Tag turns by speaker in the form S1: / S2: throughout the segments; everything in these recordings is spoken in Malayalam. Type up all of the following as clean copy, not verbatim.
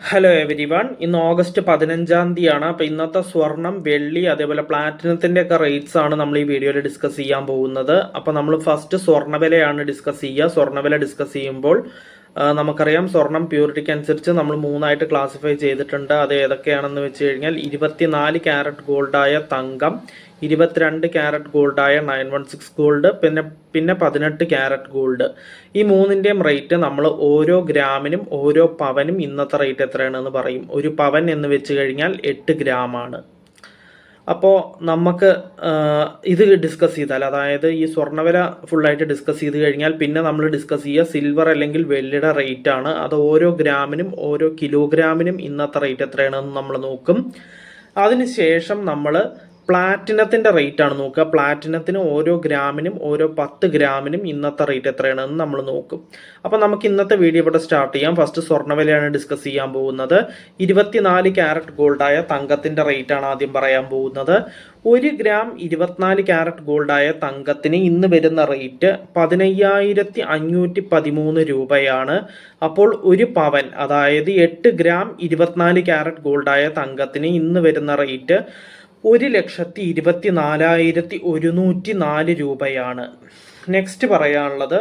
S1: Hello every one. ഇന്ന് ഓഗസ്റ്റ് 15-ാം തീയതിയാണ്. അപ്പോൾ ഇന്നത്തെ സ്വർണം, വെള്ളി, അതേപോലെ പ്ലാറ്റിനത്തിൻ്റെ ഒക്കെ റേറ്റ്സ് ആണ് നമ്മൾ ഈ വീഡിയോയിൽ ഡിസ്കസ് ചെയ്യാൻ പോകുന്നത്. അപ്പോൾ നമ്മൾ ഫസ്റ്റ് സ്വർണ്ണവിലയാണ് ഡിസ്കസ് ചെയ്യുക. സ്വർണ്ണവില ഡിസ്കസ് ചെയ്യുമ്പോൾ നമുക്കറിയാം സ്വർണം പ്യൂരിറ്റിക്ക് അനുസരിച്ച് നമ്മൾ മൂന്നായിട്ട് ക്ലാസിഫൈ ചെയ്തിട്ടുണ്ട്. അത് ഏതൊക്കെയാണെന്ന് വെച്ച് കഴിഞ്ഞാൽ 24 ക്യാരറ്റ് ഗോൾഡായ തങ്കം, 22 ക്യാരറ്റ് ഗോൾഡായ 916 ഗോൾഡ്, പിന്നെ 18 ക്യാരറ്റ് ഗോൾഡ്. ഈ മൂന്നിൻ്റെയും റേറ്റ് നമ്മൾ ഓരോ ഗ്രാമിനും ഓരോ പവനും ഇന്നത്തെ റേറ്റ് എത്രയാണെന്ന് പറയും. ഒരു പവൻ എന്ന് വെച്ച് കഴിഞ്ഞാൽ 8 ഗ്രാമാണ്. അപ്പോൾ നമുക്ക് ഇത് ഡിസ്കസ് ചെയ്താൽ, അതായത് ഈ സ്വർണ്ണവില ഫുള്ളായിട്ട് ഡിസ്കസ് ചെയ്ത് കഴിഞ്ഞാൽ പിന്നെ നമ്മൾ ഡിസ്കസ് ചെയ്യുക സിൽവർ അല്ലെങ്കിൽ വെള്ളിയുടെ റേറ്റ് ആണ്. അത് ഓരോ ഗ്രാമിനും ഓരോ കിലോഗ്രാമിനും ഇന്നത്തെ റേറ്റ് എത്രയാണെന്ന് നമ്മൾ നോക്കും. അതിനുശേഷം നമ്മൾ പ്ലാറ്റിനത്തിൻ്റെ റേറ്റ് ആണ് നോക്കുക. പ്ലാറ്റിനത്തിന് ഓരോ ഗ്രാമിനും ഓരോ 10 ഗ്രാമിനും ഇന്നത്തെ റേറ്റ് എത്രയാണെന്ന് നമ്മൾ നോക്കും. അപ്പോൾ നമുക്ക് ഇന്നത്തെ വീഡിയോ ഇവിടെ സ്റ്റാർട്ട് ചെയ്യാം. ഫസ്റ്റ് സ്വർണ്ണവിലയാണ് ഡിസ്കസ് ചെയ്യാൻ പോകുന്നത്. 24 ക്യാരറ്റ് ഗോൾഡായ തങ്കത്തിൻ്റെ റേറ്റ് ആണ് ആദ്യം പറയാൻ പോകുന്നത്. 1 ഗ്രാം 24 ക്യാരറ്റ് ഗോൾഡായ തങ്കത്തിന് ഇന്ന് വരുന്ന റേറ്റ് 15,513 രൂപയാണ്. അപ്പോൾ ഒരു പവൻ, അതായത് 8 ഗ്രാം 24 ക്യാരറ്റ് ഗോൾഡായ തങ്കത്തിന് ഇന്ന് വരുന്ന റേറ്റ് 1,24,104 രൂപയാണ്. നെക്സ്റ്റ് പറയാനുള്ളത്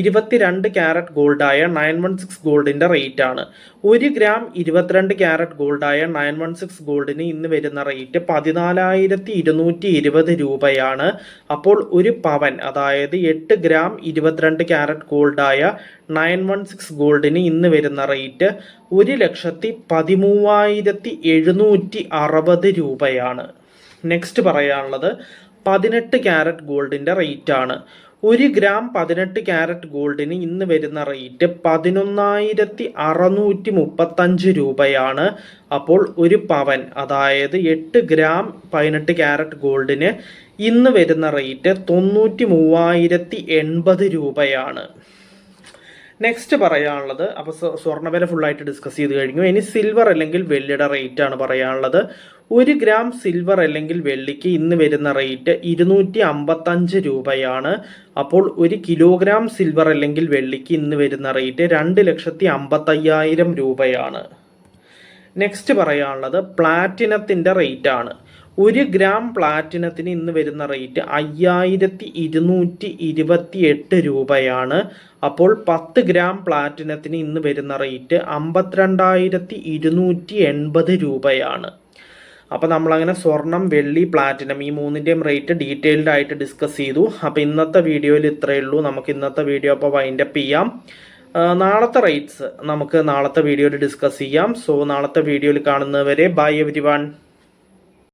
S1: 22 ക്യാരറ്റ് ഗോൾഡായ 916 ഗോൾഡിൻ്റെ റേറ്റ് ആണ്. 1 ഗ്രാം 22 ക്യാരറ്റ് ഗോൾഡായ 916 ഗോൾഡിന് ഇന്ന് വരുന്ന റേറ്റ് 14,220 രൂപയാണ്. അപ്പോൾ ഒരു പവൻ, അതായത് 8 ഗ്രാം 22 ക്യാരറ്റ് ഗോൾഡായ 916 ഗോൾഡിന് ഇന്ന് വരുന്ന റേറ്റ് 1,13,760 രൂപയാണ്. നെക്സ്റ്റ് പറയാനുള്ളത് 18 ക്യാരറ്റ് ഗോൾഡിൻ്റെ റേറ്റ് ആണ്. 1 ഗ്രാം 18 ക്യാരറ്റ് ഗോൾഡിന് ഇന്ന് വരുന്ന റേറ്റ് 11,635 രൂപയാണ്. അപ്പോൾ ഒരു പവൻ, അതായത് 8 ഗ്രാം 18 ക്യാരറ്റ് ഗോൾഡിന് ഇന്ന് വരുന്ന റേറ്റ് 93,080 രൂപയാണ്. നെക്സ്റ്റ് പറയാനുള്ളത്, അപ്പോൾ സ്വർണ്ണവില ഫുള്ളായിട്ട് ഡിസ്കസ് ചെയ്ത് കഴിഞ്ഞു. ഇനി സിൽവർ അല്ലെങ്കിൽ വെള്ളിയുടെ റേറ്റ് ആണ് പറയാനുള്ളത്. 1 ഗ്രാം സിൽവർ അല്ലെങ്കിൽ വെള്ളിക്ക് ഇന്ന് വരുന്ന റേറ്റ് 255 രൂപയാണ്. അപ്പോൾ 1 കിലോഗ്രാം സിൽവർ അല്ലെങ്കിൽ വെള്ളിക്ക് ഇന്ന് വരുന്ന റേറ്റ് 2,55,000 രൂപയാണ്. നെക്സ്റ്റ് പറയാനുള്ളത് പ്ലാറ്റിനത്തിൻ്റെ റേറ്റ് ആണ്. 1 ഗ്രാം പ്ലാറ്റിനത്തിന് ഇന്ന് വരുന്ന റേറ്റ് 5,228 രൂപയാണ്. അപ്പോൾ 10 ഗ്രാം പ്ലാറ്റിനത്തിന് ഇന്ന് വരുന്ന റേറ്റ് 52,280 രൂപയാണ്. അപ്പോൾ നമ്മളങ്ങനെ സ്വർണം, വെള്ളി, പ്ലാറ്റിനം ഈ മൂന്നിൻ്റെയും റേറ്റ് ഡീറ്റെയിൽഡ് ആയിട്ട് ഡിസ്കസ് ചെയ്തു. അപ്പോൾ ഇന്നത്തെ വീഡിയോയിൽ ഇത്രയേ ഉള്ളൂ. നമുക്ക് ഇന്നത്തെ വീഡിയോ അപ്പോൾ വൈൻഡപ്പ് ചെയ്യാം. നാളത്തെ റേറ്റ്സ് നമുക്ക് നാളത്തെ വീഡിയോയിൽ ഡിസ്കസ് ചെയ്യാം. സോ നാളത്തെ വീഡിയോയിൽ കാണുന്നവരെ ബൈ എവരി വൺ.